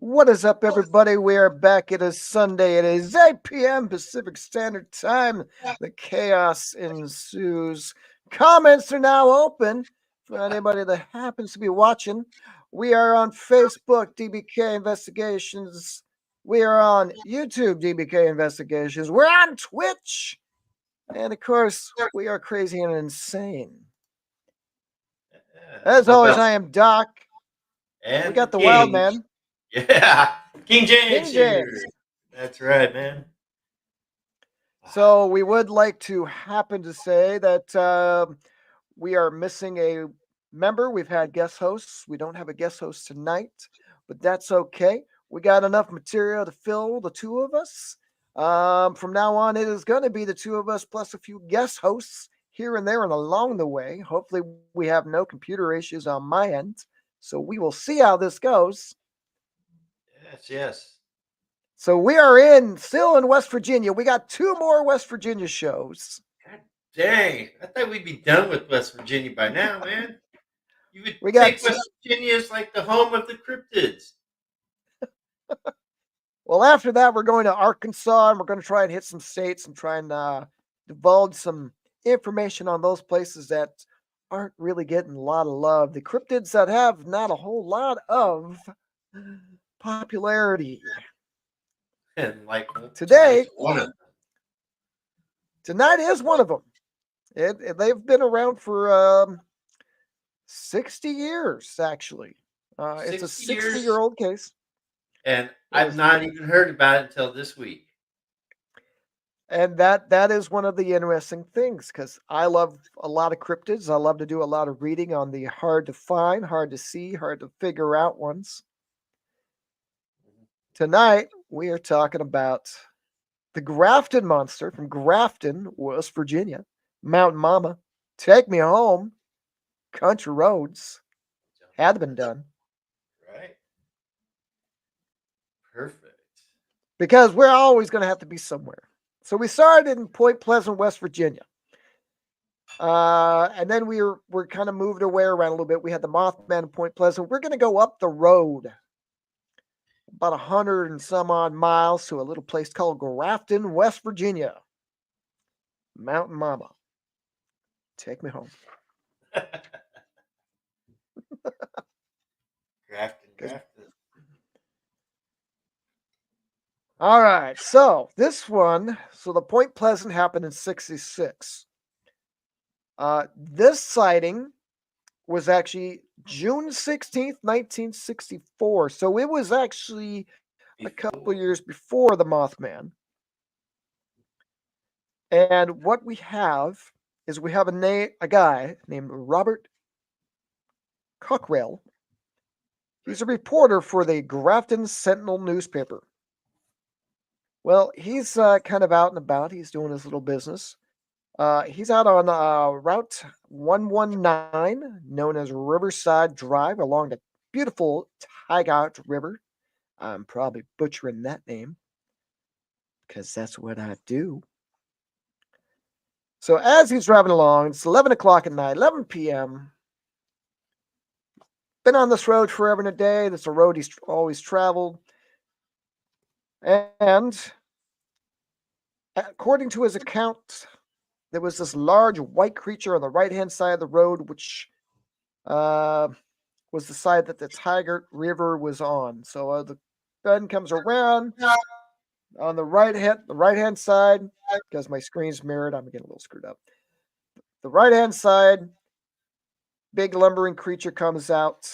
What is up, everybody? We are back. It is Sunday. It is 8 p.m. Pacific Standard Time. The chaos ensues. Comments are now open for anybody that happens to be watching. We are on Facebook, DBK Investigations. We are on YouTube, DBK Investigations. We're on Twitch. And of course, we are crazy and insane. As always, I am Doc. And We got the King. Wild Man. Yeah, King James King here. James. That's right, man. So we would like to happen to say that we are missing a member. We've had guest hosts. We don't have a guest host tonight, but that's okay. We got enough material to fill the two of us. From now on, it is going to be the two of us plus a few guest hosts here and there and along the way. Hopefully, we have no computer issues on my end. So we will see how this goes. Yes. So we are still in West Virginia. We got two more West Virginia shows. God dang. I thought we'd be done with West Virginia by now, man. You would We got think West Virginia is like the home of the cryptids. Well, after that, we're going to Arkansas, and we're going to try and hit some states and try and divulge some information on those places that aren't really getting a lot of love. The cryptids that have not a whole lot of popularity. And like Today, one of them. tonight is one of them. They've been around for 60 years, actually. It's a 60-year-old case. And I've not even heard about it until this week. And that is one of the interesting things because I love a lot of cryptids. I love to do a lot of reading on the hard to find, hard to see, hard to figure out ones. Tonight, we are talking about the Grafton Monster from Grafton, West Virginia. Mountain Mama, Take Me Home, Country Roads, had been done. Right. Perfect. Because we're always going to have to be somewhere. So we started in Point Pleasant, West Virginia. And then we're kind of moved away around a little bit. We had the Mothman in Point Pleasant. We're going to go up the road about 100 and some odd miles to a little place called Grafton, West Virginia. Mountain Mama, take me home. Grafton. All right, so this one, the Point Pleasant happened in 1966. This sighting was actually June 16th, 1964. So it was actually a couple years before the Mothman. And what we have is we have a guy named Robert Cockrell. He's a reporter for the Grafton Sentinel newspaper. Well, he's kind of out and about. He's doing his little business. He's out on Route 119, known as Riverside Drive, along the beautiful Tygot River. I'm probably butchering that name because that's what I do. So as he's driving along, it's 11 o'clock at night, 11 p.m. Been on this road forever and a day. That's a road he's always traveled. And according to his account, there was this large white creature on the right-hand side of the road, which was the side that the Tygot River was on. So the bend comes around on the right-hand side, because my screen's mirrored. I'm getting a little screwed up. The right-hand side, big lumbering creature comes out,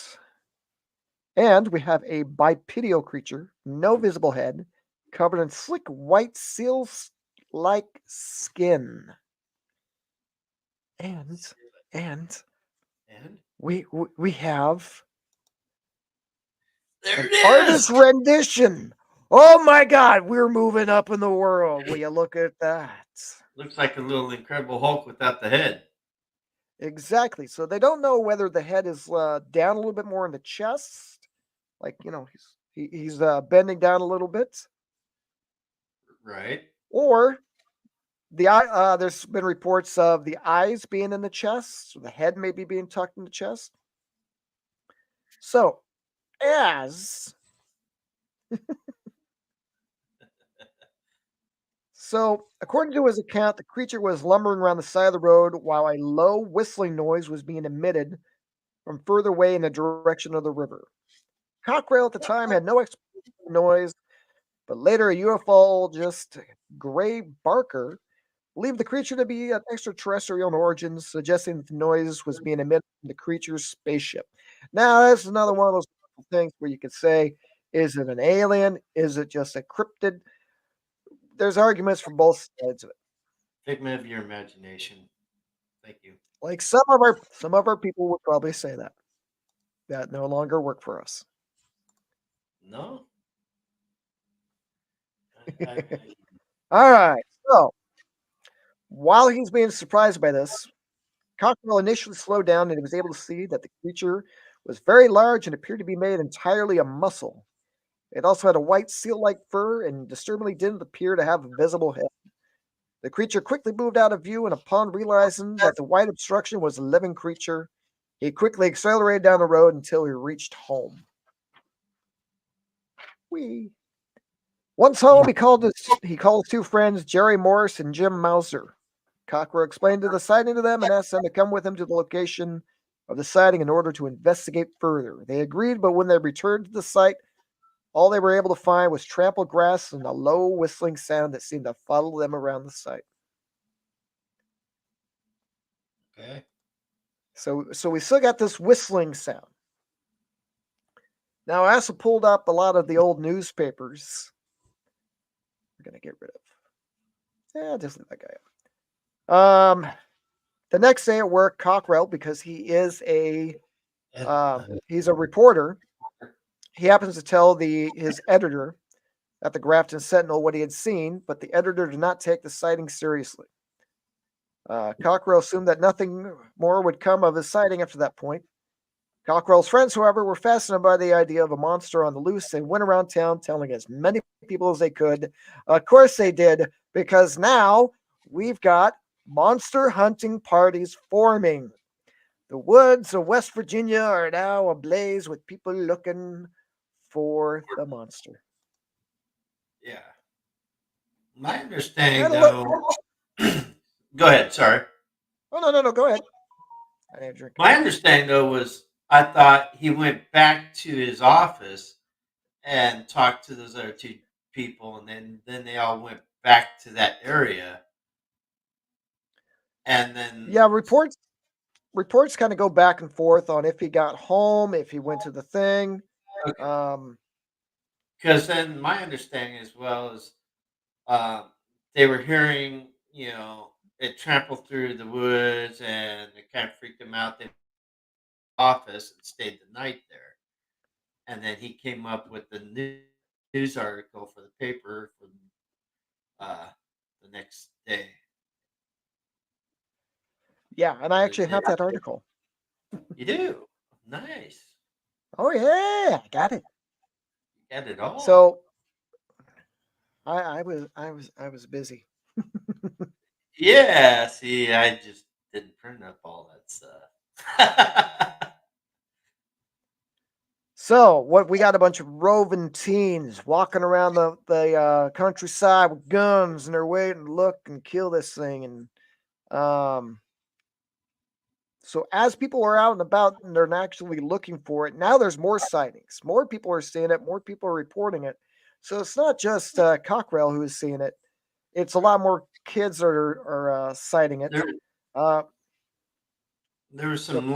and we have a bipedal creature, no visible head, covered in slick white seal-like skin. And we have an artist rendition. Oh my God, we're moving up in the world. Will you look at that? Looks like a little Incredible Hulk without the head. Exactly. So they don't know whether the head is down a little bit more in the chest, like he's bending down a little bit, right? Or the eye. There's been reports of the eyes being in the chest, so the head maybe being tucked in the chest. So, as So, according to his account, the creature was lumbering around the side of the road while a low whistling noise was being emitted from further away in the direction of the river. Cockrell at the time had no explanation for the noise, but later a ufologist, Gray Barker, believed the creature to be an extraterrestrial in origin, suggesting that the noise was being emitted from the creature's spaceship. Now, that's another one of those things where you could say, is it an alien? Is it just a cryptid? There's arguments for both sides of it. Figment of your imagination. Thank you. Like some of our people would probably say that no longer work for us. No, I All right. So while he's being surprised by this, Cockrell initially slowed down and he was able to see that the creature was very large and appeared to be made entirely of muscle. It also had a white seal-like fur and disturbingly didn't appear to have a visible head. The creature quickly moved out of view, and upon realizing that the white obstruction was a living creature, he quickly accelerated down the road until he reached home. Whee! Once home, he called his two friends, Jerry Morris and Jim Mauser. Cockrell explained the sighting to them and asked them to come with him to the location of the sighting in order to investigate further. They agreed, but when they returned to the site, all they were able to find was trampled grass and a low whistling sound that seemed to follow them around the site. okay. So we still got this whistling sound. Now, I also pulled up a lot of the old newspapers. We're gonna get rid of. Yeah, just leave that guy up. The next day at work, Cockrell, because he's a reporter, he happens to tell his editor at the Grafton Sentinel what he had seen, but the editor did not take the sighting seriously. Cockrell assumed that nothing more would come of his sighting after that point. Cockrell's friends, however, were fascinated by the idea of a monster on the loose and went around town telling as many people as they could. Of course they did, because now we've got monster hunting parties forming. The woods of West Virginia are now ablaze with people looking for the monster. Yeah. My understanding, And a look. though. Go ahead. Sorry. Oh, no, no, no. Go ahead. I didn't drink My coffee. understanding, though, was I thought he went back to his office and talked to those other two people, and then they all went back to that area, and then Yeah, reports kind of go back and forth on if he got home, if he went to the thing. Um, because then my understanding as well is uh, they were hearing, it trampled through the woods, and it kind of freaked them out. They office and stayed the night there, and then he came up with the news article for the paper for uh, the next day. yeah, and I Or actually they- have that article. You do nice. Oh yeah, I got it. You got it all. So I was busy. Yeah. See, I just didn't print up all that stuff. So what we got a bunch of roving teens walking around the countryside with guns, and they're waiting to look and kill this thing. And so as people are out and about and they're actually looking for it, now there's more sightings. More people are seeing it. More people are reporting it. So it's not just Cockrell who is seeing it. It's a lot more kids are citing it. there, Uh, there were the, some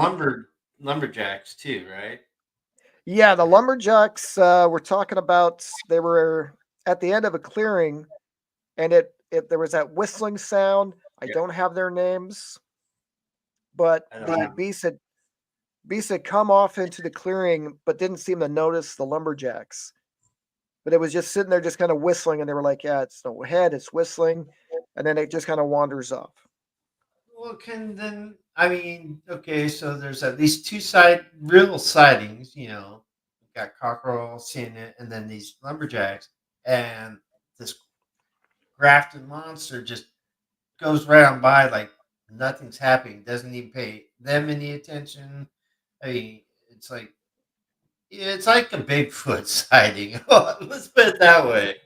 lumberjacks too, right? yeah, That the were lumberjacks we're talking about. They were at the end of a clearing, and it there was that whistling sound. I yeah. don't have their names, but I don't the have. beast had come off into the clearing, but didn't seem to notice the lumberjacks. But it was just sitting there, just kind of whistling, and they were like, "Yeah, it's no head, it's whistling," and then it just kind of wanders off. Well, can then I mean, okay, so there's at least two real sightings. We've got Cockerel seeing it, and then these lumberjacks, and this Grafton monster just goes right on by like nothing's happening. Doesn't even pay them any attention. I mean, it's like Yeah, it's like a Bigfoot sighting. Let's put it that way.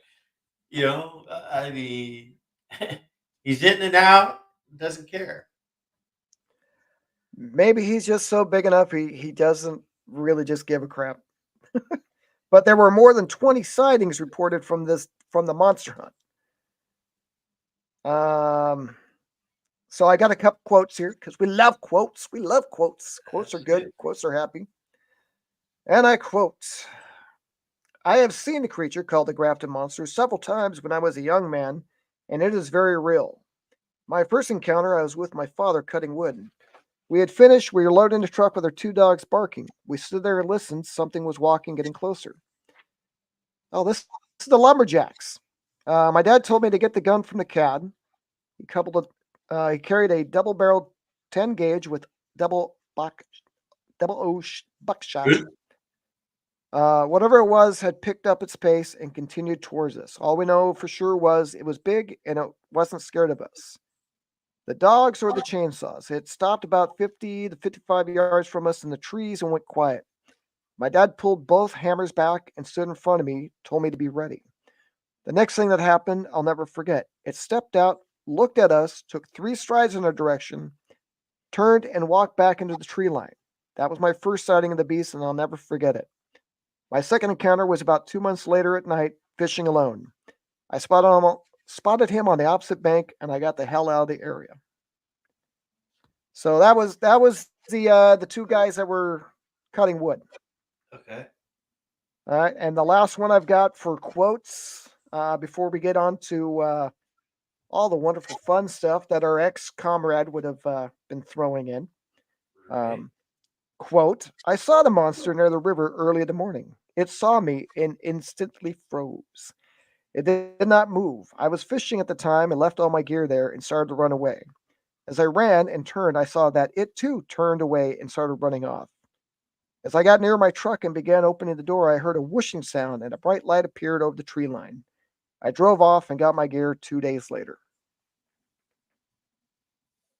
I mean, he's in and out, doesn't care. Maybe he's just so big enough he doesn't really just give a crap. But there were more than 20 sightings reported from the monster hunt. Um, so I got a couple quotes here because we love quotes. We love quotes. Quotes are That's good. good. Quotes are happy. And I quote: I have seen the creature called the Grafton Monster several times when I was a young man, and it is very real. My first encounter, I was with my father cutting wood. We had finished. We were loading the truck with our two dogs barking. We stood there and listened. Something was walking, getting closer. Oh, this is the lumberjacks. My dad told me to get the gun from the cab. He coupled it. He carried a double-barreled 10 gauge with double buck, double buckshot. Whatever it was had picked up its pace and continued towards us. All we know for sure was it was big and it wasn't scared of us. The dogs or the chainsaws. It stopped about 50 to 55 yards from us in the trees and went quiet. My dad pulled both hammers back and stood in front of me, told me to be ready. The next thing that happened, I'll never forget. It stepped out, looked at us, took 3 strides in our direction, turned, and walked back into the tree line. That was my first sighting of the beast, and I'll never forget it. My second encounter was about 2 months later at night, fishing alone. I spotted him on the opposite bank, and I got the hell out of the area. So that was the two guys that were cutting wood. Okay. All right, and the last one I've got for quotes before we get on to all the wonderful fun stuff that our ex comrade would have been throwing in. Right. Um, Quote: I saw the monster near the river early in the morning. It saw me and instantly froze. It did not move. I was fishing at the time and left all my gear there and started to run away. As I ran and turned, I saw that it too turned away and started running off. As I got near my truck and began opening the door, I heard a whooshing sound and a bright light appeared over the tree line. I drove off and got my gear 2 days later.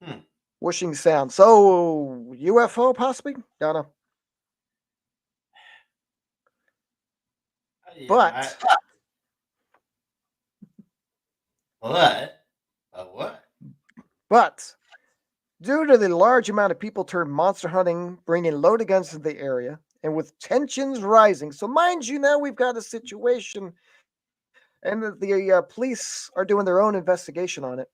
Hmm. Whooshing sound. So, UFO possibly? Don't know. Yeah. But, What? What? but, due to the large amount of people turned monster hunting, bringing loaded guns into the area, and with tensions rising, so mind you, now we've got a situation, and the police are doing their own investigation on it.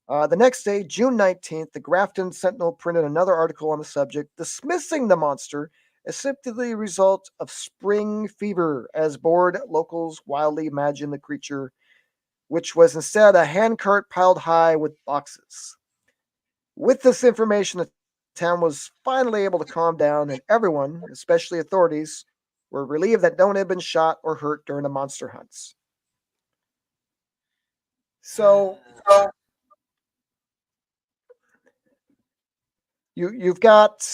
The next day, June 19th, the Grafton Sentinel printed another article on the subject, dismissing the monster as simply the result of spring fever, as bored locals wildly imagined the creature, which was instead a handcart piled high with boxes. With this information, the town was finally able to calm down, and everyone, especially authorities, were relieved that no one had been shot or hurt during the monster hunts. So you've got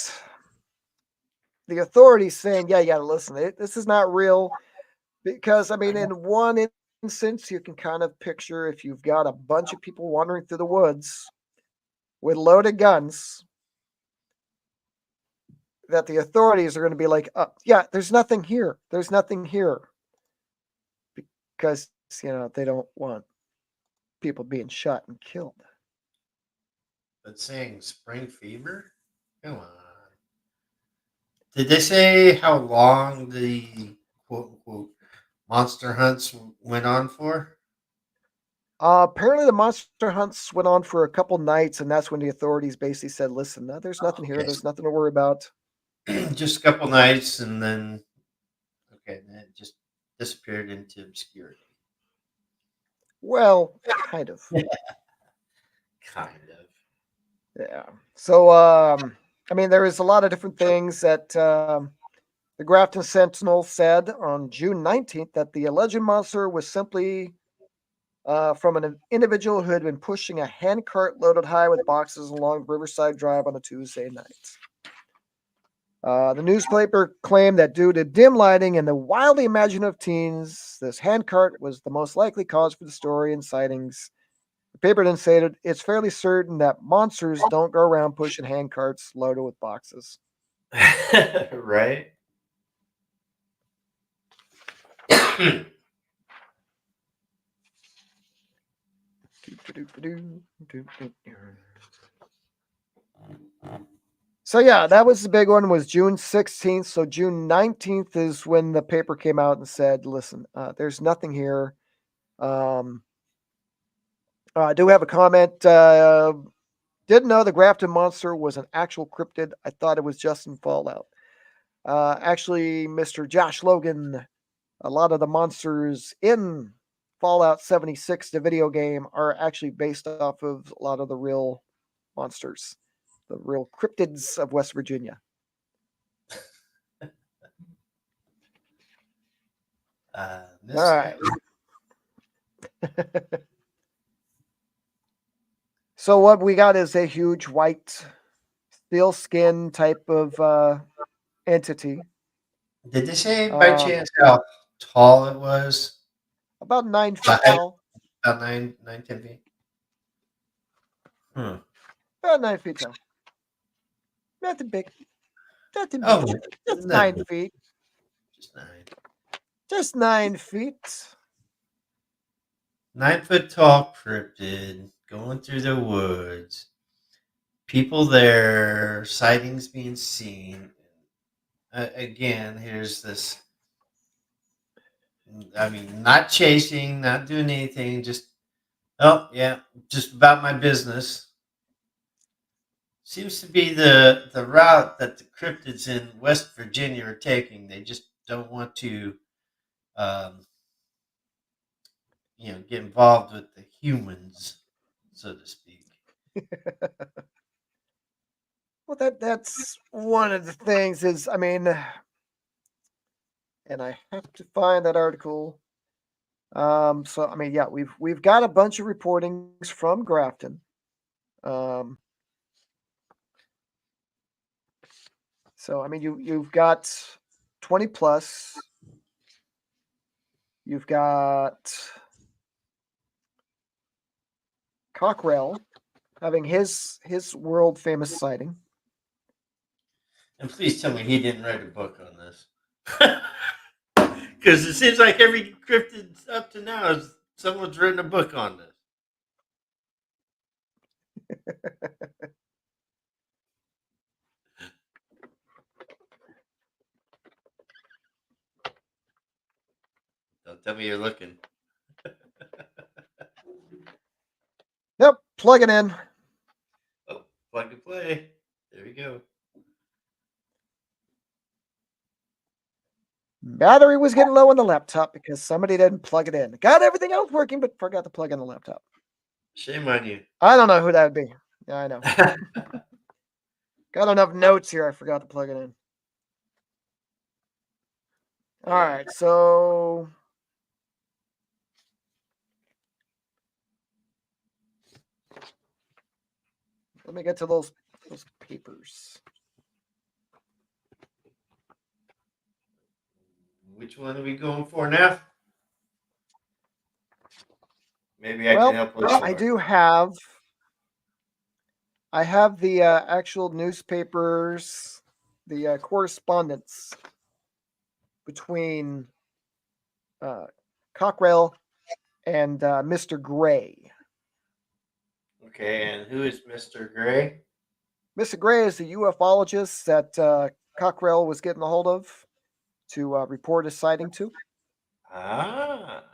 the authorities saying, "Yeah, you got to listen. This is not real." Because I mean, in one instance, you can kind of picture if you've got a bunch of people wandering through the woods with loaded guns, that the authorities are going to be like, "Yeah, there's nothing here. There's nothing here," because they don't want people being shot and killed. But saying spring fever? Come on. Did they say how long the quote unquote monster hunts went on for? Apparently, the monster hunts went on for a couple nights, and that's when the authorities basically said, "Listen, no, there's nothing here. Okay. There's nothing to worry about." Just a couple nights and then okay, then it just disappeared into obscurity. Well, kind of. Kind of. Yeah. So, I mean, there is a lot of different things that the Grafton Sentinel said on June 19th that the alleged monster was simply from an individual who had been pushing a handcart loaded high with boxes along Riverside Drive on a Tuesday night. The newspaper claimed that due to dim lighting and the wildly imaginative teens, this handcart was the most likely cause for the story and sightings. The paper then stated it's fairly certain that monsters don't go around pushing handcarts loaded with boxes. Right? So yeah, that was the big one. Was June 16th. So June 19th is when the paper came out and said, "Listen, there's nothing here." Um, I do have a comment. Didn't know the Grafton Monster was an actual cryptid. I thought it was just in Fallout. Actually, Mr. Josh Logan, a lot of the monsters in Fallout 76, the video game, are actually based off of a lot of the real monsters, the real cryptids of West Virginia. All Mystery. right. So what we got is a huge white steel skin type of entity. Did they say by Um, chance how tall it was? about 9 feet About tall. 10 feet. Hmm. About 9 feet tall. Nothing big. Nothing Oh, major. Just not nine big, feet. just 9. Just 9 feet. 9 foot tall cryptid going through the woods. People there, sightings being seen. Again, here's this. I mean, not chasing, not doing anything, just, oh, yeah, just about my business. Seems to be the route that the cryptids in West Virginia are taking. They just don't want to, um, get involved with the humans, so to speak. Well, that's one of the things is, I mean, and I have to find that article. So I mean, yeah, we've got a bunch of reportings from Grafton. Um, so I mean, you've got 20 plus. You've got Cockrell having his world famous sighting. And please tell me he didn't write a book on this. Because it seems like every cryptid up to now is someone's written a book on this. Don't tell me you're looking. Yep, plug it in. Oh, plug and play. There we go. Battery was getting low on the laptop because somebody didn't plug it in. Got everything else working, but forgot to plug in the laptop. Shame on you. I don't know who that would be. Yeah, I know. Got enough notes here. I forgot to plug it in. All right, so let me get to those papers. Which one are we going for now? Maybe I can Well, help with I more. do have. I have the actual newspapers, the correspondence between Cockrell and Mr. Gray. Okay, and who is Mr. Gray? Mr. Gray is the ufologist that Cockrell was getting a hold of to report his sighting to. Ah,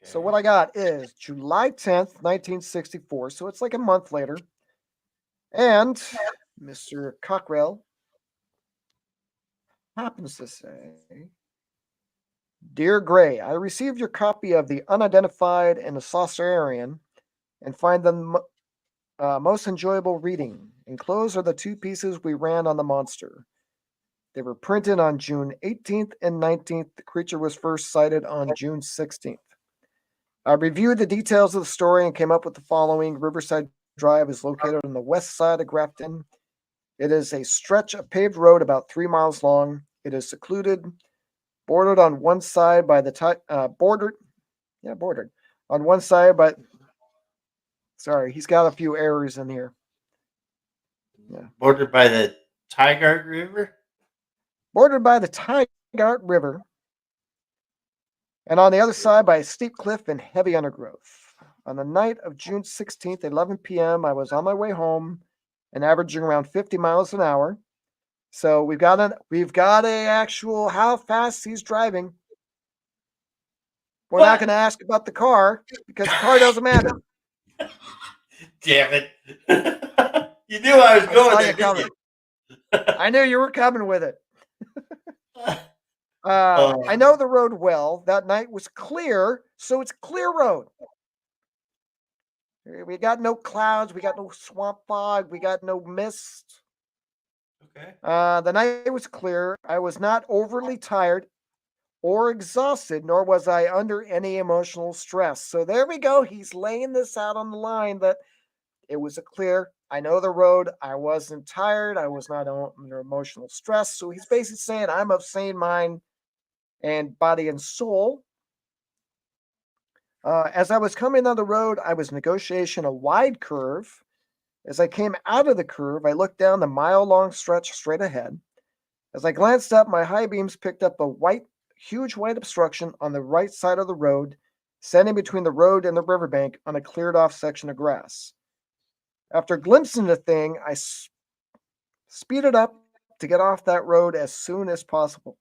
So what okay. I got is July 10th, 1964. So it's like a month later. And Mr. Cockrell happens to say, Dear Gray, I received your copy of the Unidentified and the Saucerian and find them most enjoyable reading. Enclosed are the two pieces we ran on the monster. They were printed on June 18th and 19th. The creature was first sighted on June 16th. I reviewed the details of the story and came up with the following. Riverside Drive is located on the west side of Grafton. It is a stretch of paved road about 3 miles long. It is secluded, bordered on one side by the bordered on one side by. Sorry, he's got a few errors in here. Yeah, Bordered by the Tigard River? bordered by the Tygart River, and on the other side by a steep cliff and heavy undergrowth. On the night of June 16th, 11 p.m., I was on my way home and averaging around 50 miles an hour. So we've got a actual how fast he's driving. We're not What? going to ask about the car because the car doesn't matter. Damn it! You knew I was I going saw there, you didn't coming. you? I knew you were coming with it. I Oh, know the road well. That night was clear, so it's clear road. We got no clouds. We got no swamp fog. We got no mist. okay. The night was clear. I was not overly tired or exhausted, nor was I under any emotional stress. So there we go. He's laying this out on the line that it was a clear. I know the road. I wasn't tired. I was not under emotional stress. So he's basically saying I'm of sane mind and body and soul. As I was coming on the road, I was negotiating a wide curve. As I came out of the curve, I looked down the mile long stretch straight ahead. As I glanced up, my high beams picked up huge white obstruction on the right side of the road, standing between the road and the riverbank on a cleared off section of grass. After glimpsing the thing, I speeded up to get off that road as soon as possible.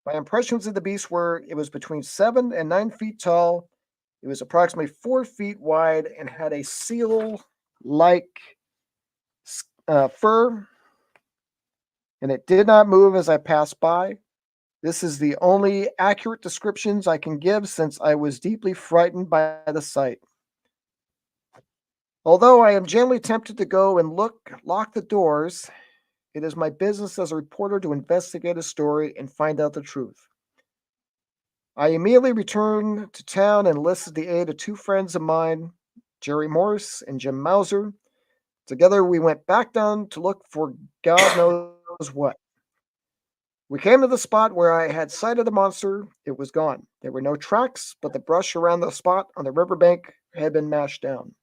My impressions of the beast were it was between 7 and 9 feet tall. It was approximately 4 feet wide and had a seal like fur, and it did not move as I passed by. This is the only accurate descriptions I can give since I was deeply frightened by the sight. Although I am generally tempted to go and lock the doors, it is my business as a reporter to investigate a story and find out the truth. I immediately returned to town and enlisted the aid of two friends of mine, Jerry Morris and Jim Mauser. Together, we went back down to look for God knows what. We came to the spot where I had sighted the monster. It was gone. There were no tracks, but the brush around the spot on the riverbank had been mashed down.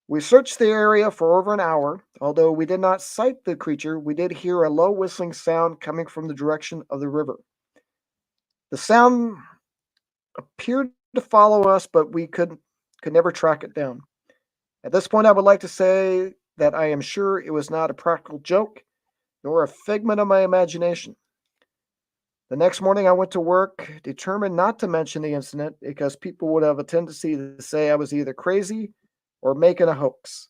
We searched the area for over an hour. Although we did not sight the creature, we did hear a low whistling sound coming from the direction of the river. The sound appeared to follow us, but we could never track it down. At this point, I would like to say that I am sure it was not a practical joke, nor a figment of my imagination. The next morning, I went to work, determined not to mention the incident because people would have a tendency to say I was either crazy or making a hoax.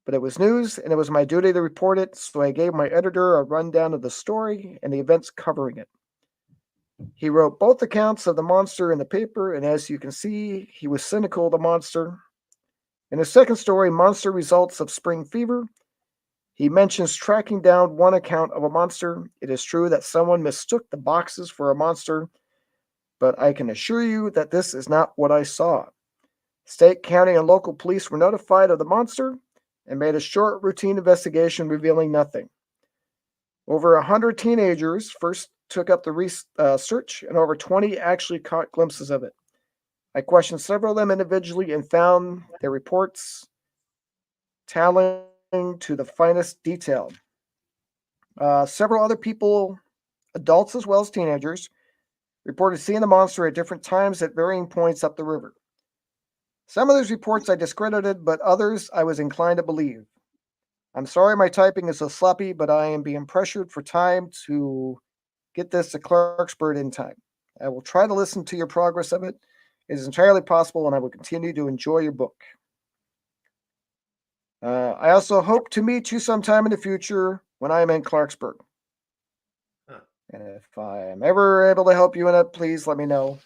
But it was news, and it was my duty to report it, so I gave my editor a rundown of the story and the events covering it. He wrote both accounts of the monster in the paper, and as you can see, he was cynical of the monster. In his second story, Monster Results of Spring Fever, he mentions tracking down one account of a monster. It is true that someone mistook the boxes for a monster, but I can assure you that this is not what I saw. State, county, and local police were notified of the monster and made a short routine investigation revealing nothing. Over 100 teenagers first took up the search, and over 20 actually caught glimpses of it. I questioned several of them individually and found their reports tallying to the finest detail. Several other people, adults as well as teenagers, reported seeing the monster at different times at varying points up the river. Some of those reports I discredited, but others I was inclined to believe. I'm sorry my typing is so sloppy, but I am being pressured for time to get this to Clarksburg in time. I will try to listen to your progress of it. It is entirely possible, and I will continue to enjoy your book. I also hope to meet you sometime in the future when I am in Clarksburg. Huh. And if I am ever able to help you in it, please let me know.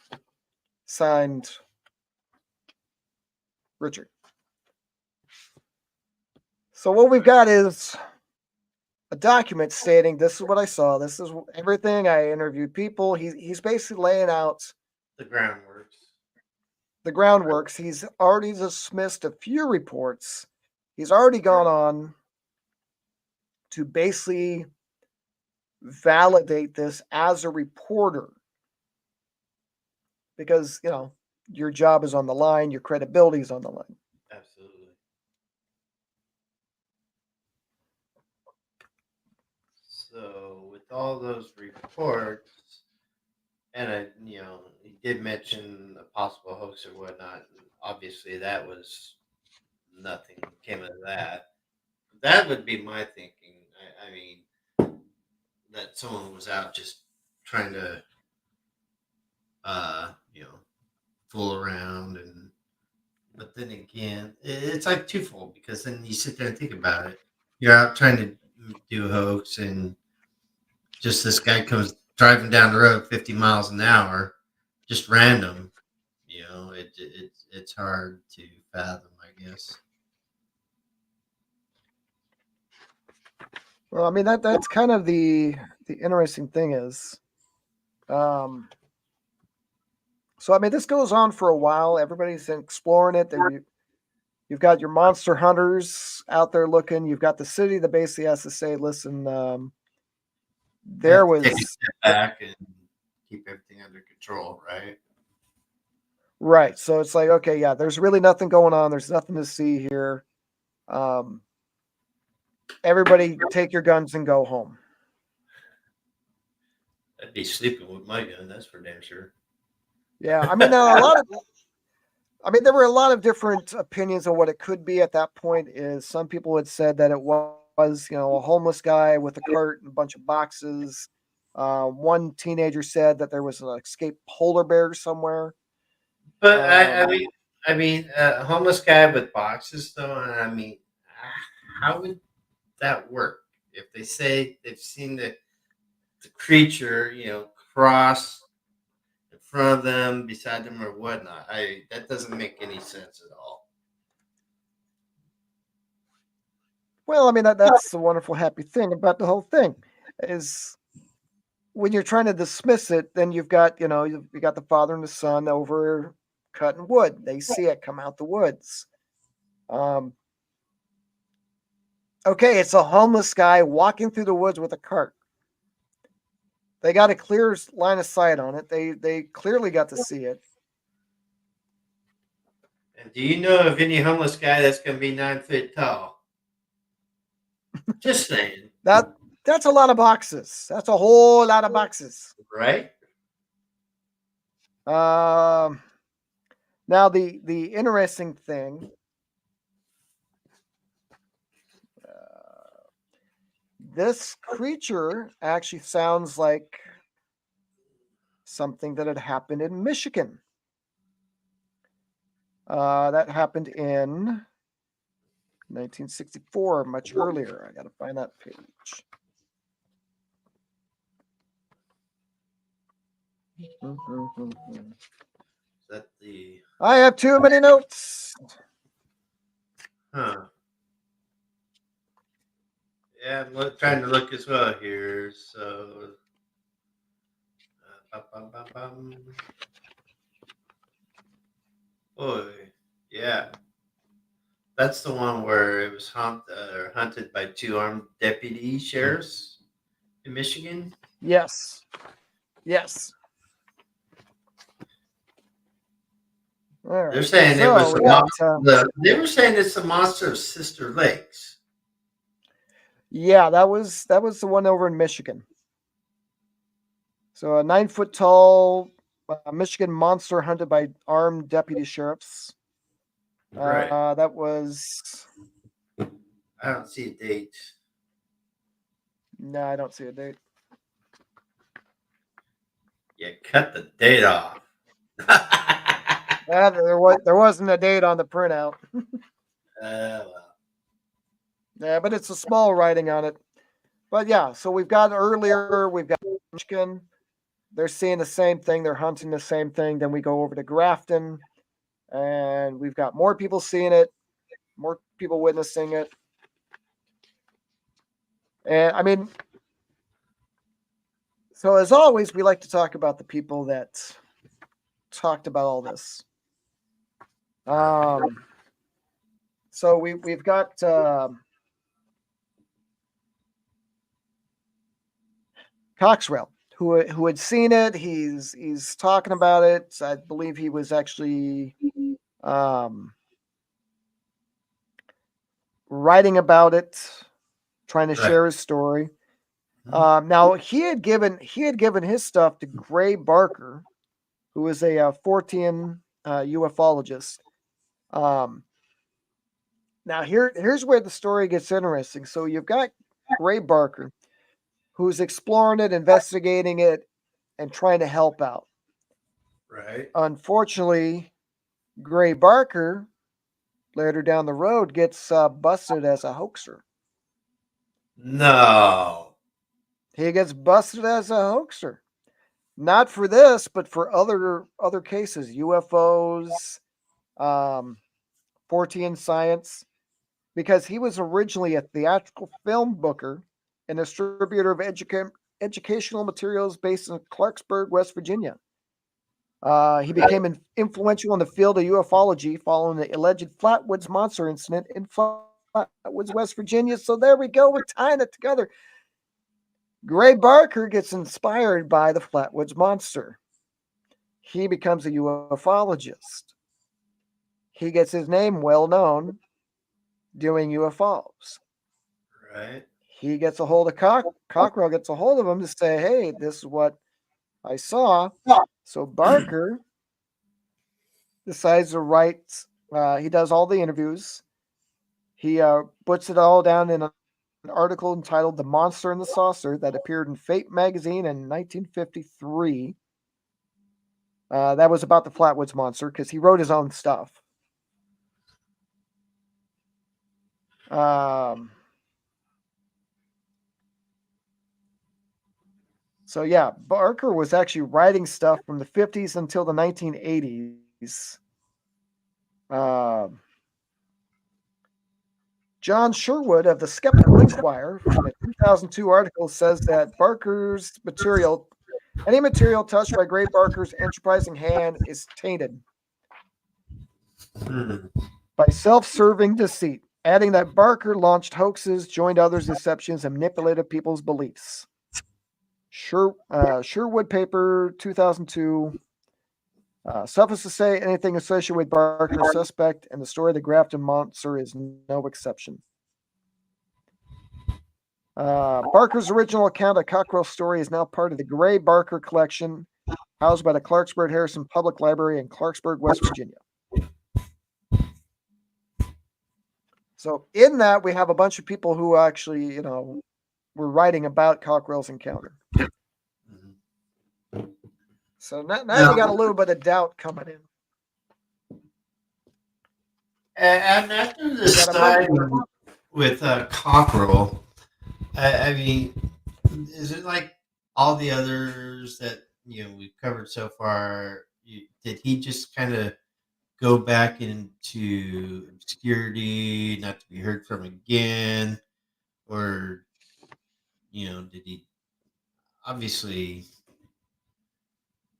Signed, Richard. So what we've got is a document stating this is what I saw. This is everything. I interviewed people. He's basically laying out The groundworks. the groundworks. He's already dismissed a few reports. He's already gone on to basically validate this as a reporter because, your job is on the line, your credibility is on the line. Absolutely. So with all those reports, and he did mention a possible hoax or whatnot. And obviously, that was nothing came of that. That would be my thinking. I mean, that someone was out just trying to, uh, you know, fool around. And but then again, it's like twofold, because then you sit there and think about it. You're out trying to do a hoax, and just this guy comes driving down the road 50 miles an hour, just random. It's hard to fathom, I guess. Well, I mean that's kind of the interesting thing is, um, so I mean this goes on for a while. Everybody's exploring it. You've got your monster hunters out there looking. You've got the city that basically has to say, "Listen, You there have to take a was step back and keep everything under control, right? right." So it's like, okay, yeah, there's really nothing going on. There's nothing to see here. Um, everybody, take your guns and go home. I'd be sleeping with my gun, that's for damn sure. Yeah, I mean, a lot of I mean, there were a lot of different opinions on what it could be at that point. Is some people had said that it was, a homeless guy with a cart and a bunch of boxes. One teenager said that there was an escaped polar bear somewhere. But Um, a homeless guy with boxes, though. I mean, how would that work? If they say they've seen the creature, cross in front of them, beside them, or whatnot, that doesn't make any sense at all. well, I mean that's the wonderful, happy thing about the whole thing is when you're trying to dismiss it, then you've got you got the father and the son over cutting wood. They see it come out the woods. Um, okay, it's a homeless guy walking through the woods with a cart. They got a clear line of sight on it. They clearly got to see it. And do you know of any homeless guy that's going to be 9 feet tall? Just saying, That that's a lot of boxes. That's a whole lot of boxes. right? Um, now the interesting thing, this creature actually sounds like something that had happened in Michigan. That happened in 1964, much earlier. I got to find that page. Is that the I have too many notes. huh? Yeah, trying to look as well here. So, bum, bum, bum. Boy, yeah, that's the one where it was hunted by two armed deputy sheriffs in Michigan. Yes, yes. All They're right. saying it So was we got they were saying it's a monster of Sister Lakes. yeah, that was the one over in Michigan. So a 9 foot tall Michigan monster hunted by armed deputy sheriffs. Right. That was I don't see a date. no, I don't see a date. Yeah, cut the date off. There wasn't a date on the printout. Well, Yeah, but it's a small writing on it. But yeah, so we've got earlier, we've got Michigan. They're seeing the same thing. They're hunting the same thing. Then we go over to Grafton, and we've got more people seeing it, more people witnessing it. And I mean, so as always, we like to talk about the people that talked about all this. So we've got Coxwell who had seen it. He's talking about it. I believe he was actually um, writing about it, trying to right. share his story. Now he had given his stuff to Gray Barker, who is a Fortean ufologist. Um, Now here's where the story gets interesting. So you've got Gray Barker, who's exploring it, investigating it, and trying to help out. Right. Unfortunately, Gray Barker later down the road gets busted as a hoaxer. No. He gets busted as a hoaxer, not for this, but for other cases, UFOs, um, Fortean science, because he was originally a theatrical film booker and distributor of educational materials based in Clarksburg, West Virginia. He became influential in the field of ufology following the alleged Flatwoods Monster incident in Flatwoods, West Virginia. So there we go, we're tying it together. Gray Barker gets inspired by the Flatwoods Monster. He becomes a ufologist. He gets his name well known doing UFOs. Right. He gets a hold of Cockrell gets a hold of him to say, "Hey, this is what I saw." So Barker decides to write. He does all the interviews. He puts it all down in an article entitled "The Monster and the Saucer" that appeared in Fate magazine in 1953. That was about the Flatwoods Monster because he wrote his own stuff. Um, so yeah, Barker was actually writing stuff from the 50s until the 1980s. Um, John Sherwood of the Skeptical Inquirer in a 2002 article says that any material touched by Gray Barker's enterprising hand is tainted Hmm. by self-serving deceit, adding that Barker launched hoaxes, joined others' deceptions, and manipulated people's beliefs. Sherwood paper 2002. Suffice to say, anything associated with Barker is suspect, and the story of the Grafton Monster is no exception. Barker's original account of Cockrell's story is now part of the Gray Barker collection, housed by the Clarksburg Harrison Public Library in Clarksburg, West Virginia. So, in that, we have a bunch of people who actually, were writing about Cockrell's encounter. So now you got a Now, little bit of doubt coming in. and after You this got a bunch. side with Cockrell, I mean, is it like all the others that we've covered so far? Did he just kind of go back into obscurity, not to be heard from again, or did he obviously?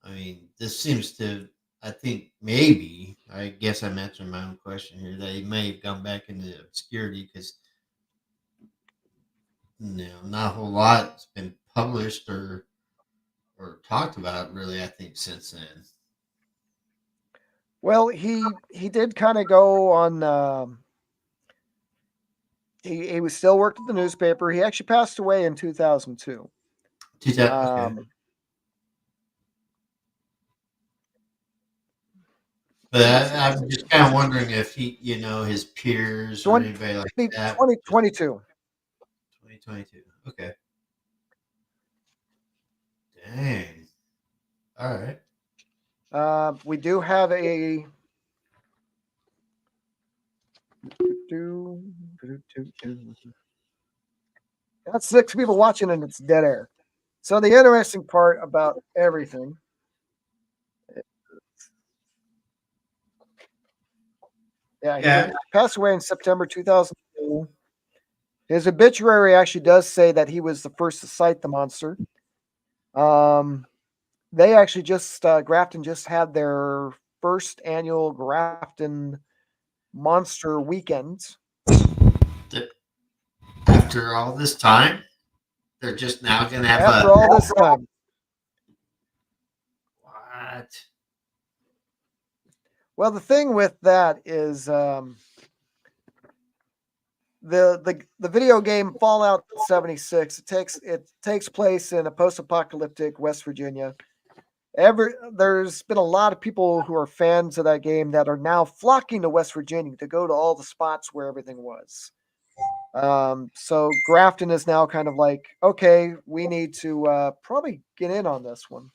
I mean, this seems to. I think maybe. I guess I'm answering my own question here that he may have gone back into obscurity because not a whole lot's been published or talked about really. I think since then. Well, he did kind of go on. He was still worked at the newspaper. He actually passed away in 2002. Okay. Um, But let me see. I'm just kind of wondering if his peers or 20, anybody like that. 2022. 2022. Okay. Dang. All right. We do have got 6 people watching and it's dead air. So the interesting part about everything, yeah, he Yeah. passed away in September 2002. His obituary actually does say that he was the first to cite the monster. Um, they actually Grafton just had their first annual Grafton Monster weekend. th- After all this time, they're just now gonna have After a all this time, what? well, the thing with that is the video game Fallout 76. It takes place in a post-apocalyptic West Virginia. There's been a lot of people who are fans of that game that are now flocking to West Virginia to go to all the spots where everything was. So Grafton is now kind of like, okay, we need to probably get in on this one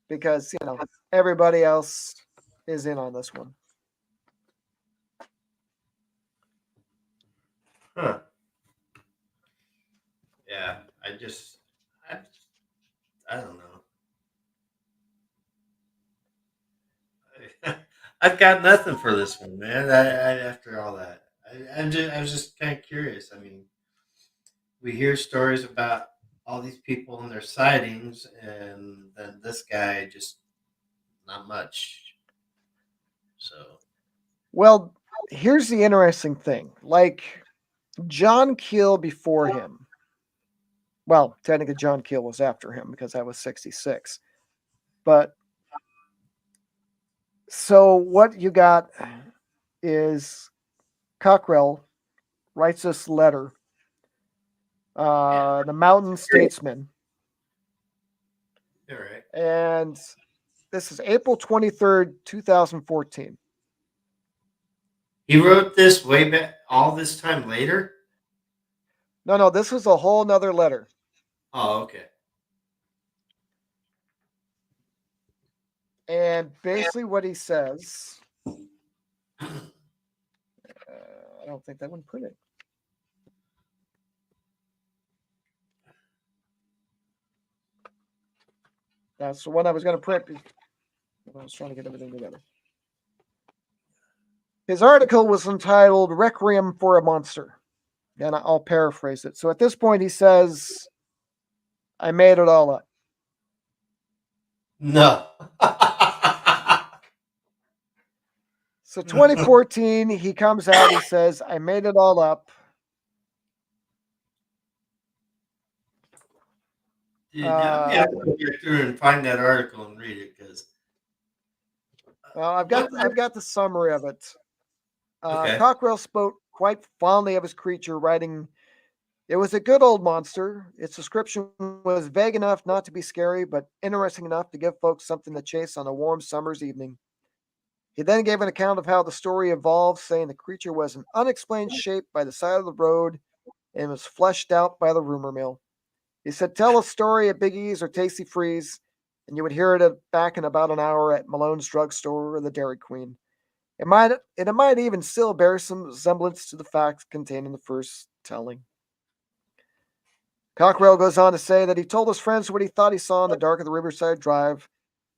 because everybody else is in on this one. Huh. Yeah. I, I don't know. I've got nothing for this one, man. After all that, I was just kind of curious. I mean, we hear stories about all these people and their sightings, and then this guy just not much. So, Well, here's the interesting thing. Like John Keel before him. Well, technically John Keel was after him because that was 66. But so what you got is Cockrell writes this letter, yeah, the Mountain Statesman, all right. and this is April 23rd, 2014. He wrote this way back all this time later. No, this was a whole nother letter. Oh, okay. And basically what he says, I don't think that one put it. That's the one I was going to print. I was trying to get everything together. His article was entitled Requiem for a Monster. And I'll paraphrase it. So at this point, he says, I made it all up. No. So 2014, he comes out, he says, I made it all up. Dude, I'm gonna have to go back through and find that article and read it because. Well, I've got the summary of it. Okay. Cockrell spoke quite fondly of his creature, writing, it was a good old monster. Its description was vague enough not to be scary, but interesting enough to give folks something to chase on a warm summer's evening. He then gave an account of how the story evolved, saying the creature was an unexplained shape by the side of the road and was fleshed out by the rumor mill. He said, tell a story at Big E's or Tasty Freeze, and you would hear it back in about an hour at Malone's drugstore or the Dairy Queen. It might even still bear some semblance to the facts contained in the first telling. Cockrell goes on to say that he told his friends what he thought he saw in the dark of the Riverside Drive,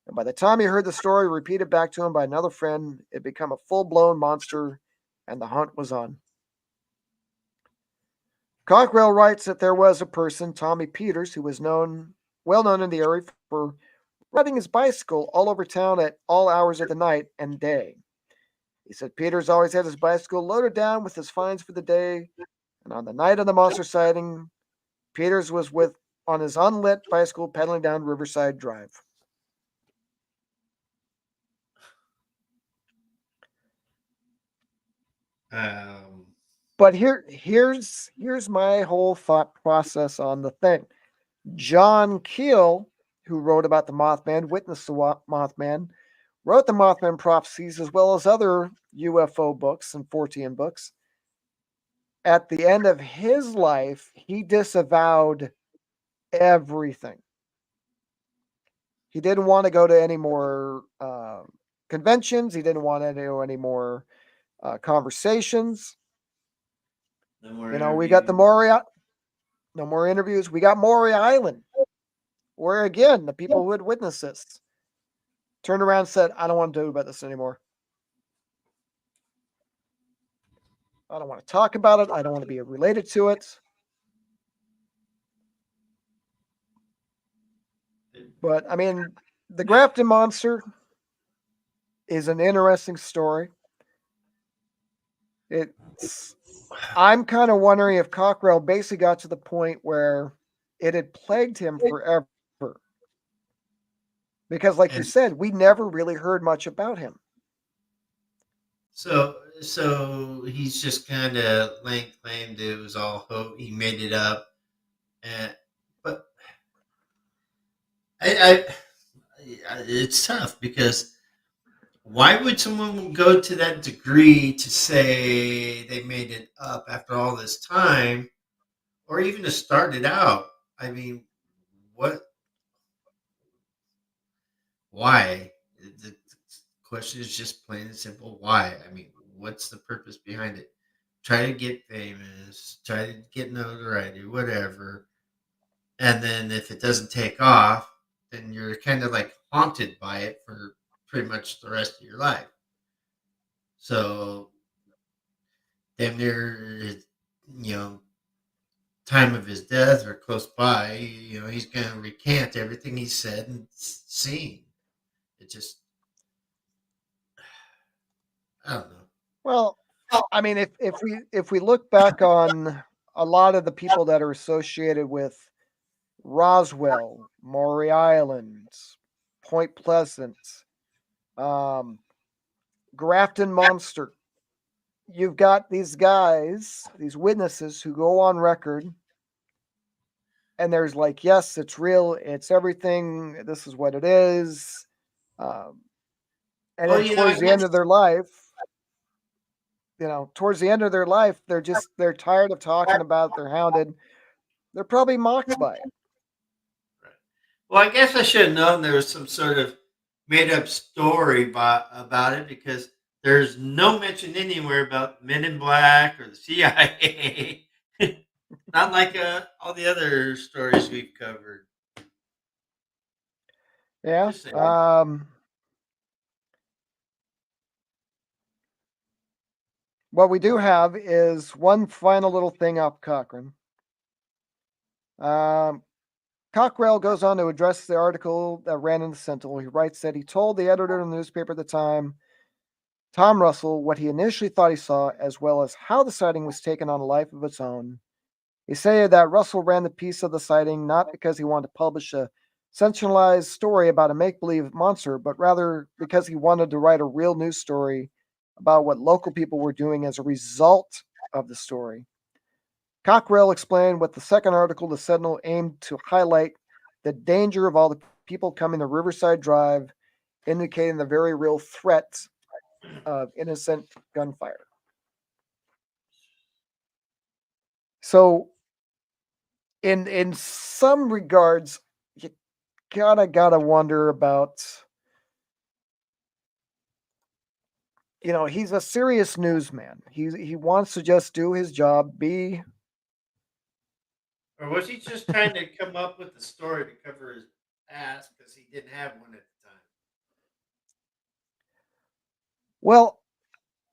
and by the time he heard the story repeated back to him by another friend, it had become a full-blown monster, and the hunt was on. Cockrell writes that there was a person, Tommy Peters, who was well known in the area for riding his bicycle all over town at all hours of the night and day. He said Peters always had his bicycle loaded down with his finds for the day, and on the night of the monster sighting, Peters was on his unlit bicycle pedaling down Riverside Drive. Um, But here's my whole thought process on the thing. John Keel, who wrote about the Mothman, witnessed the Mothman, wrote the Mothman prophecies as well as other UFO books and Fortean books. At the end of his life, he disavowed everything. He didn't want to go to any more conventions. He didn't want to do any more conversations. no more We got the interviews. Moria. No more interviews. We got Moria Island, where again the people who had witnessed this turned around and said, "I don't want to do about this anymore. I don't want to talk about it. I don't want to be related to it." But I mean, the Grafton Monster is an interesting story. It's I'm kind of wondering if Cockrell basically got to the point where it had plagued him forever. Because, like you And said, we never really heard much about him. so so he's just kind of laying claim that it was all he made it up, and but it's tough because why would someone go to that degree to say they made it up after all this time, or even to start it out? I mean, what? Why? The question is just plain and simple. Why? I mean, what's the purpose behind it? Try to get famous, try to get notoriety, whatever. And then if it doesn't take off, then you're kind of like haunted by it for pretty much the rest of your life. So damn near his, you know, time of his death or close by, he's going to recant everything he said and seen. It just, I don't know. Well, I mean, if we look back on a lot of the people that are associated with Roswell, Maury Island, Point Pleasant, um, Grafton Monster, you've got these guys, these witnesses who go on record, and there's like, yes, it's real, it's everything, this is what it is. Um, and Well, then I towards the guess end of their life, towards the end of their life, they're tired of talking about it, they're hounded, they're probably mocked by it. right. Well, I guess I should have known there was some sort of made up story about it because there's no mention anywhere about Men in Black or the CIA. Not like all the other stories we've covered. Yeah. Just saying. What we do have is one final little thing up Cochrane. Um, Cockrell goes on to address the article that ran in the Sentinel. He writes that he told the editor of the newspaper at the time, Tom Russell, what he initially thought he saw, as well as how the sighting was taken on a life of its own. He said that Russell ran the piece of the sighting not because he wanted to publish a sensationalized story about a make believe monster, but rather because he wanted to write a real news story about what local people were doing as a result of the story. Cockrell explained with the second article the Sentinel aimed to highlight the danger of all the people coming to Riverside Drive, indicating the very real threat of innocent gunfire. So, in some regards, you gotta wonder about. He's a serious newsman. He wants to just do his job. Be Or was he just trying to come up with a story to cover his ass because he didn't have one at the time? well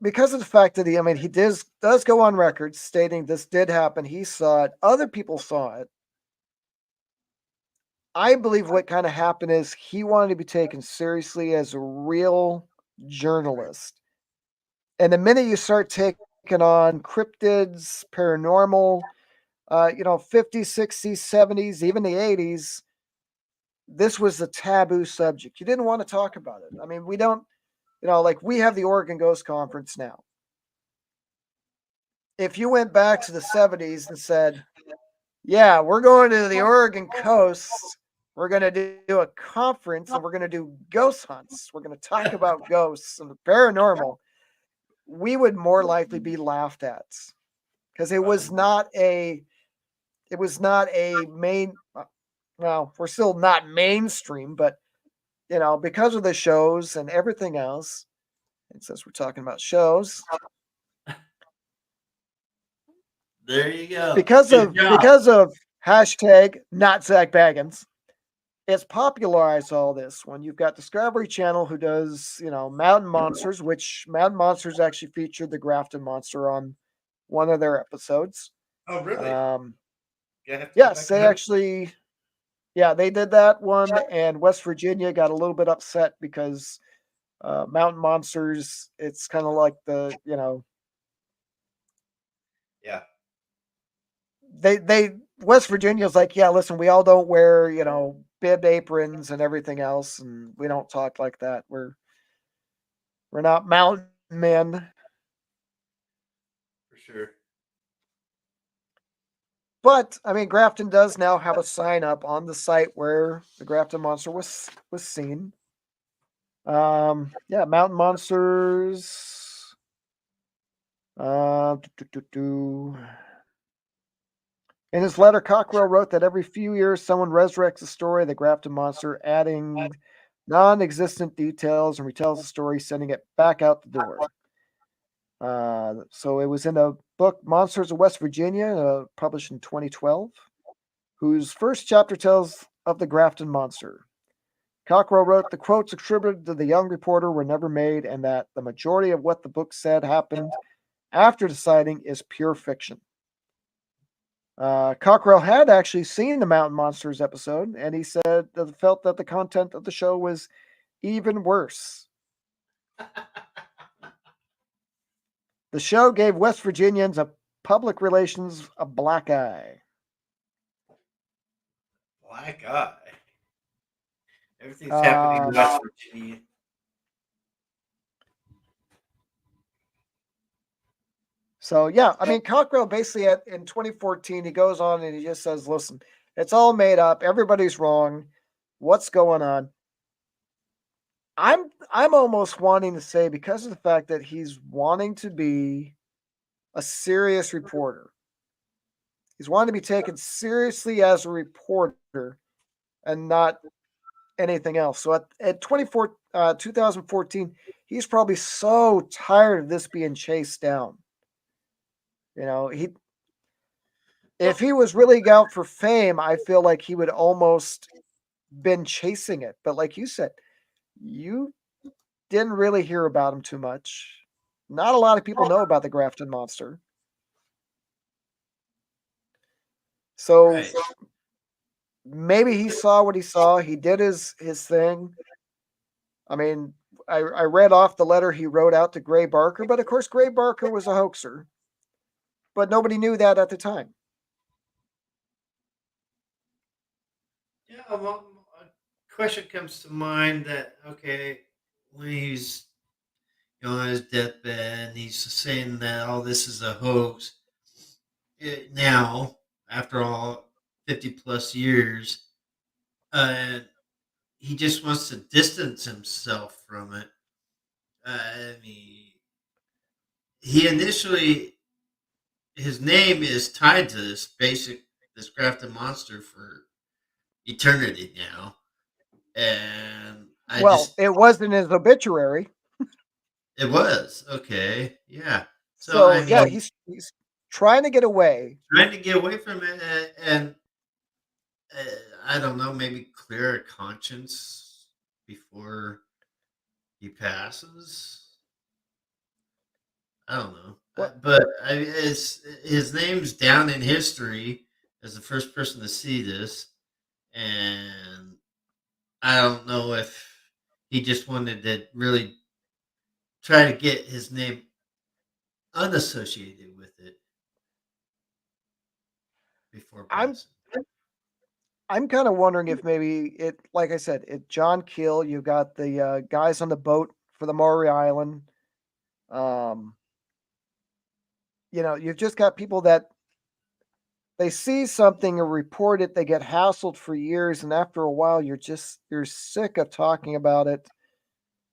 because of the fact that I mean, he does go on record stating this did happen. He saw it. Other people saw it. I believe what kind of happened is he wanted to be taken seriously as a real journalist. And the minute you start taking on cryptids, paranormal, 50s, 60s, 70s, even the 80s, this was a taboo subject. You didn't want to talk about it. I mean, we don't, like we have the Oregon Ghost Conference now. If you went back to the 70s and said, yeah, we're going to the Oregon coast, we're going to do a conference and we're going to do ghost hunts, we're going to talk about ghosts and the paranormal, we would more likely be laughed at because Probably. it was not a main, well, we're still not mainstream, but because of the shows and everything else, and since we're talking about shows, There you go. because Good of job. because of hashtag not Zach Baggins, it's popularized all this. When you've got Discovery Channel who does, Mountain Monsters, which Mountain Monsters actually featured the Grafton Monster on one of their episodes. Oh, really? Um, Do I have to go yes, back and they look? actually, yeah, they did that one, and West Virginia got a little bit upset because Mountain Monsters, it's kind of like Yeah. they West Virginia's like, yeah, listen, we all don't wear, bib aprons and everything else, and we don't talk like that. We're not mountain men. sure. But I mean, Grafton does now have a sign up on the site where the Grafton Monster was seen. Yeah, mountain monsters. Uh, do, do, do, do. In his letter, Cockrell wrote that every few years someone resurrects the story of the Grafton Monster, adding non existent details and retells the story, sending it back out the door. So it was in a book, Monsters of West Virginia, published in 2012, whose first chapter tells of the Grafton Monster. Cockrell wrote the quotes attributed to the young reporter were never made, and that the majority of what the book said happened after the sighting is pure fiction. Cockrell had actually seen the Mountain Monsters episode, and he said that felt that the content of the show was even worse. The show gave West Virginians a public relations a black eye. Black eye. Everything's happening in Um, West Virginia. so yeah, I mean, Cockrell basically in 2014 he goes on and he just says, "Listen, it's all made up. Everybody's wrong. What's going on?" I'm almost wanting to say because of the fact that he's wanting to be a serious reporter. He's wanting to be taken seriously as a reporter and not anything else. So at 2014, he's probably so tired of this being chased down. You know, if he was really out for fame, I feel like he would almost been chasing it. But like you said, you didn't really hear about him too much. Not a lot of people know about the Grafton Monster. So Right. maybe he saw what he saw. He did his thing. I mean, I read off the letter he wrote out to Gray Barker, but of course Gray Barker was a hoaxer. But nobody knew that at the time. Yeah, well, a question comes to mind that, okay, when he's on his deathbed and he's saying that all this is a hoax, now, after all 50 plus years, uh, he just wants to distance himself from it. I mean, he initially, his name is tied to this Grafton Monster for eternity now. And I Well, just, it was in his obituary. it was, okay, yeah. So, So I yeah, mean, he's trying to get away. trying to get away from it and uh, I don't know, maybe clear a conscience before he passes. I don't know, What but his name's down in history as the first person to see this, and I don't know if he just wanted to really try to get his name unassociated with it before I'm passing. I'm kind of wondering if maybe it, like I said, it John Keel. You got the guys on the boat for the Maury Island. Um, you've just got people that they see something or report it, they get hassled for years, and after a while, you're sick of talking about it.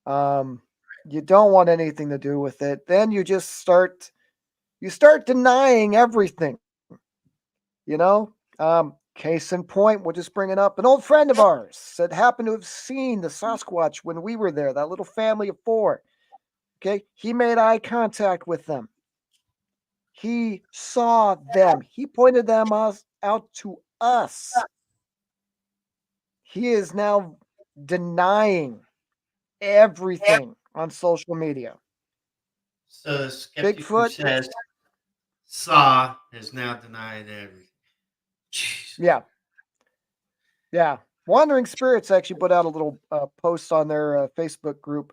Um, you don't want anything to do with it. Then you start denying everything. You know, case in point, we'll just bring it up. An old friend of ours that happened to have seen the Sasquatch when we were there. That little family of four. Okay, he made eye contact with them. He saw them. He pointed them out to us. He is now denying everything on social media. So the skeptic who Bigfoot, says saw has now denied everything. Jeez. yeah, yeah. Wandering Spirits actually put out a little post on their Facebook group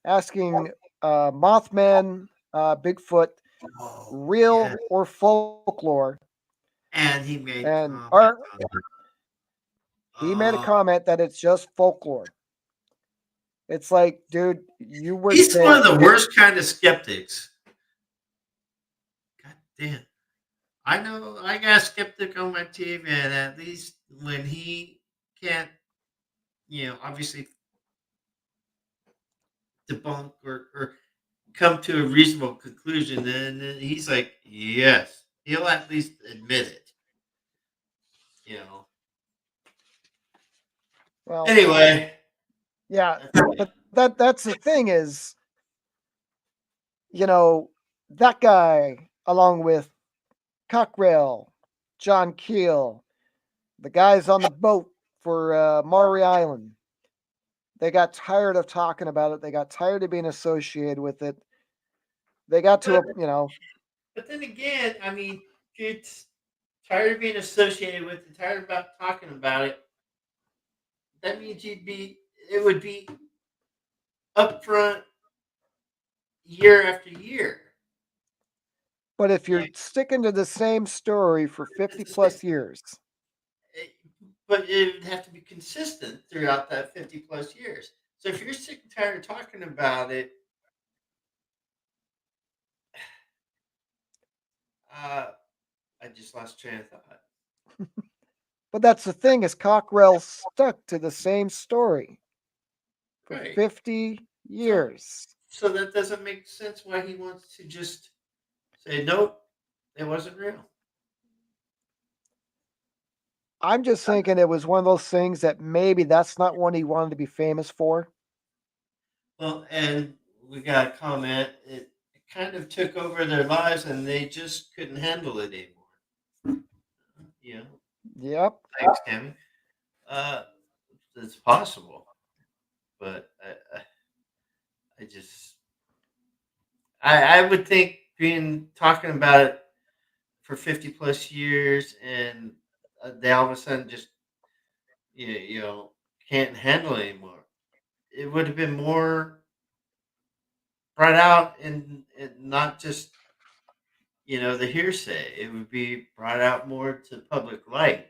asking Mothman, Bigfoot, Oh, yeah. real or folklore? And he made And comment our on it. he made a Uh, comment that it's just folklore. It's like, dude, you were he's one there. of the worst kind of skeptics. God Damn. I know I got a skeptic on my team, and at least when he can't, obviously debunk or come to a reasonable conclusion, then he's like, yes, he'll at least admit it. You know. Well, Anyway, yeah, that's- but that's the thing is, you know, that guy along with Cockrell, John Keel, the guys on the boat for Maury Island, they got tired of talking about it. They got tired of being associated with it. They got to but a, but then again, I mean, if you're tired of being associated with it, tired about talking about it, that means it would be upfront year after year. but if Yeah, you're sticking to the same story for 50 it's the same. plus years, it- but it would have to be consistent throughout that 50 plus years. So if you're sick and tired of talking about it, uh, I just lost train of thought. but that's the thing is Cockrell stuck to the same story for Right. 50 So years. so that doesn't make sense why he wants to just say nope, it wasn't real. I'm just thinking it was one of those things that maybe that's not one he wanted to be famous for. Well, and we got a comment. It kind of took over their lives, and they just couldn't handle it anymore. You know, Yep. thanks, Tammy. Uh, it's possible, but I just I would think being talking about it for 50 plus years, and they all of a sudden just can't handle it anymore. It would have been more brought out and not just the hearsay. It would be brought out more to public light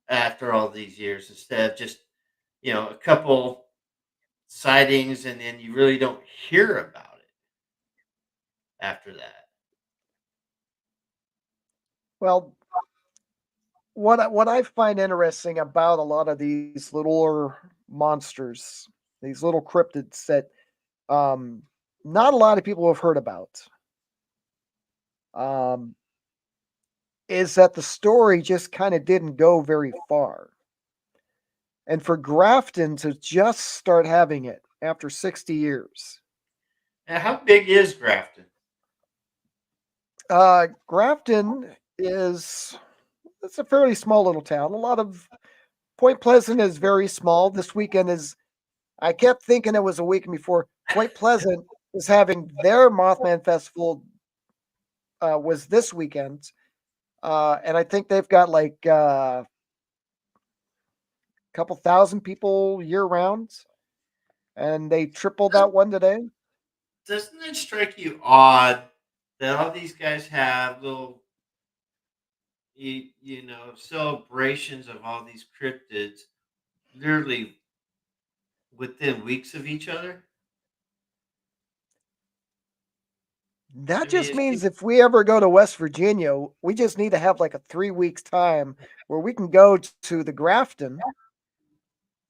after all these years instead of just a couple sightings and then you really don't hear about it after that. Well, what I find interesting about a lot of these little monsters, these little cryptids that um, not a lot of people have heard about, um, is that the story just kind of didn't go very far. And for Grafton to just start having it after 60 years, And how big is Grafton? Grafton is it's a fairly small little town. A lot of Point Pleasant is very small. This weekend is I kept thinking it was a weekend before. Point Pleasant is having their Mothman Festival was this weekend, and I think they've got like a couple thousand people year round, and they tripled Does- that one today. Doesn't it strike you odd that all these guys have little celebrations of all these cryptids literally within weeks of each other? That I mean, just means if we ever go to West Virginia, we just need to have like a 3 weeks time where we can go to the Grafton,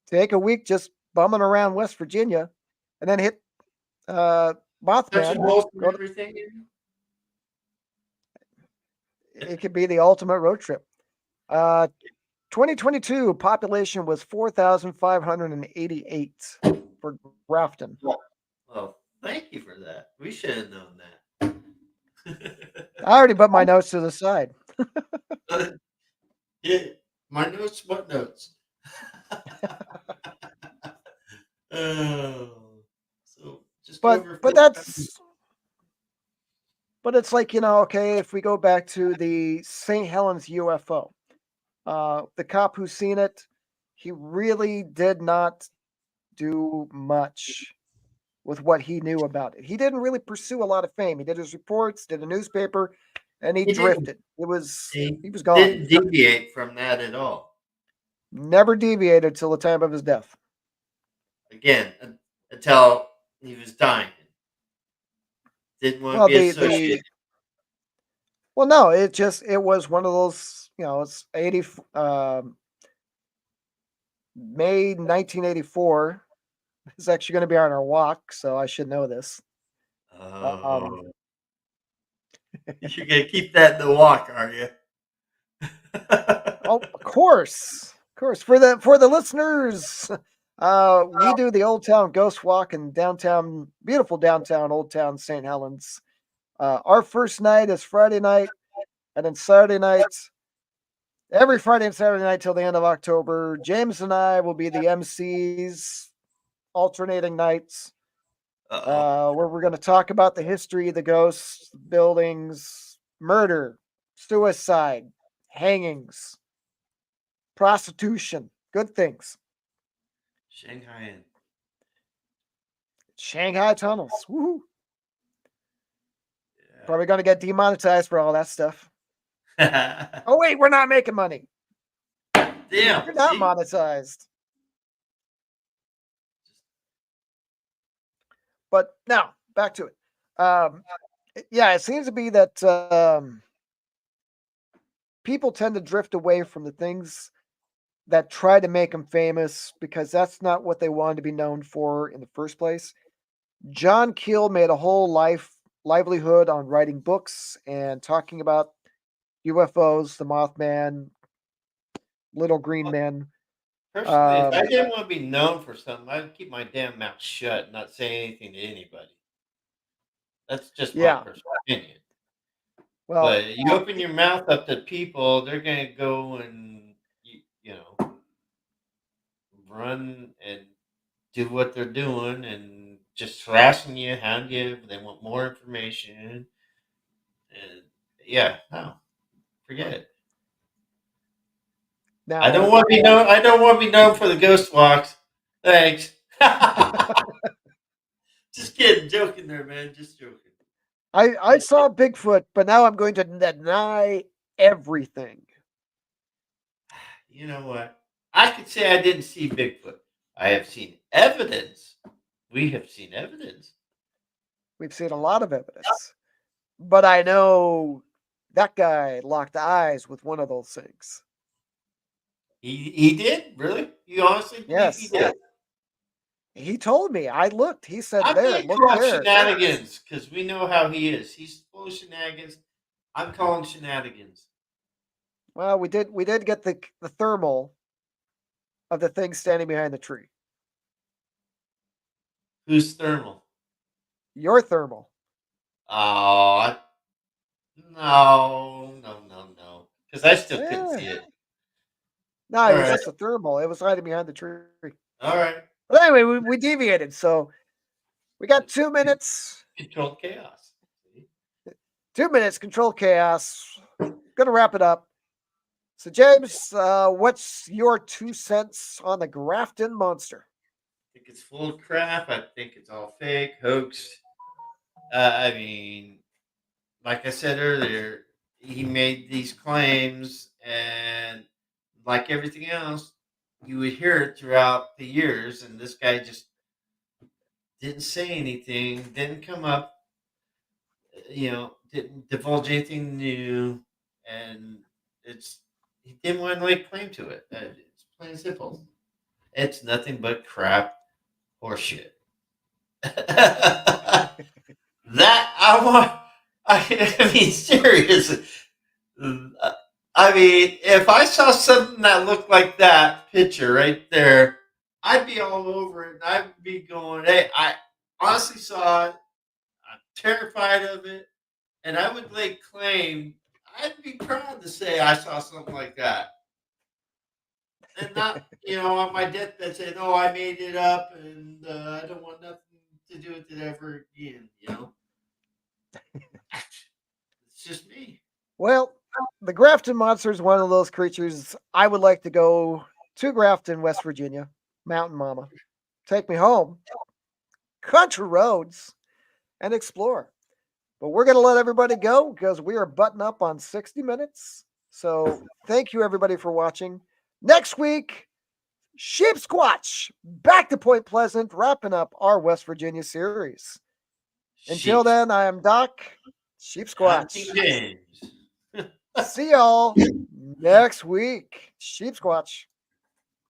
take a week just bumming around West Virginia, and then hit uh, touching Mothman. holes and Go to, everything. it could be the ultimate road trip. Uh, 2022 population was 4,588 for Grafton. Well, thank you for that. We should have known that. I already put my notes to the side. Yeah, my notes. What notes? Oh, so just But over but 50. that's but it's like, okay, if we go back to the St. Helens UFO, the cop who's seen it, he really did not do much with what he knew about it. He didn't really pursue a lot of fame. He did his reports, did a newspaper, and he He didn't. drifted. He He was gone. didn't deviate from that at all. Never deviated till the time of his death. Again, until he was dying, didn't want to Well, be the associated. the Well, no, it was one of those. It's 80 May 1984. It's actually going to be on our walk, so I should know this. Um, Oh, you're gonna keep that in the walk, are you? oh, of course, for the listeners, we do the Old Town Ghost Walk in downtown, beautiful downtown Old Town St. Helens. Our first night is Friday night, and then Saturday night. Every Friday and Saturday night till the end of October, James and I will be the MCs, alternating nights, Uh-oh. where we're going to talk about the history of the ghosts, buildings, murder, suicide, hangings, prostitution, good things. Shanghai. Shanghai tunnels. Woohoo. Probably Yeah. going to get demonetized for all that stuff. Oh, wait, we're not making money. Damn. You're not See? monetized. But now, back to it. Yeah, it seems to be that people tend to drift away from the things that try to make them famous because that's not what they wanted to be known for in the first place. John Keel made a whole livelihood on writing books and talking about UFOs, the Mothman, Little Green Men. Personally, if I Um, didn't want to be known for something, I'd keep my damn mouth shut and not say anything to anybody. That's just my yeah, personal opinion. well, But you open your mouth up to people, they're gonna go and run and do what they're doing and just harassing you, hound you. They want more information, and yeah, no, forget it. I don't now, want to be known. I don't want to be known for the ghost walks. Thanks. Just kidding, joking there, man. Just joking. I saw Bigfoot, but now I'm going to deny everything. You know what? I could say I didn't see Bigfoot. I have seen evidence. We have seen evidence. We've seen a lot of evidence, but I know that guy locked eyes with one of those things. He did really. You honestly believe he Yes, did? he told me. I looked. He said, I'm "There, gonna look call there." shenanigans because we know how he is. He's full of shenanigans. I'm calling shenanigans. Well, we did get the thermal of the thing standing behind the tree. Who's thermal? Your thermal. Oh, no, no, no, no. Because I still couldn't Yeah. see it. No, All it was right, just a thermal. It was hiding behind the tree. all right. But anyway, we deviated. So we got 2 minutes. Controlled chaos. See? 2 minutes. Control chaos. Gonna wrap it up. So James, what's your 2 cents on the Grafton Monster? I think it's full of crap. I think it's all fake, hoax. I mean, like I said earlier, he made these claims, and like everything else, you would hear it throughout the years, and this guy just didn't say anything, didn't come up, didn't divulge anything new, and it's he didn't want to lay claim to it. It's plain and simple. It's nothing but crap horseshit. that I want. I mean, seriously. I mean, if I saw something that looked like that picture right there, I'd be all over it. I'd be going, "Hey, I honestly saw it. I'm terrified of it, and I would lay claim. I'd be proud to say I saw something like that, and not, on my deathbed saying, "Oh, I made it up, and I don't want nothing to do with it ever again." It's just me. Well, the Grafton Monster is one of those creatures I would like to go to Grafton, West Virginia, Mountain Mama. Take me home, country roads, and explore. But we're going to let everybody go because we are button up on 60 minutes. So thank you, everybody, for watching. Next week, Sheep Squatch, back to Point Pleasant, wrapping up our West Virginia series. Until Sheeps. then, I am Doc, Sheep I'm King Squatch. James. See y'all next week. Sheep Squatch.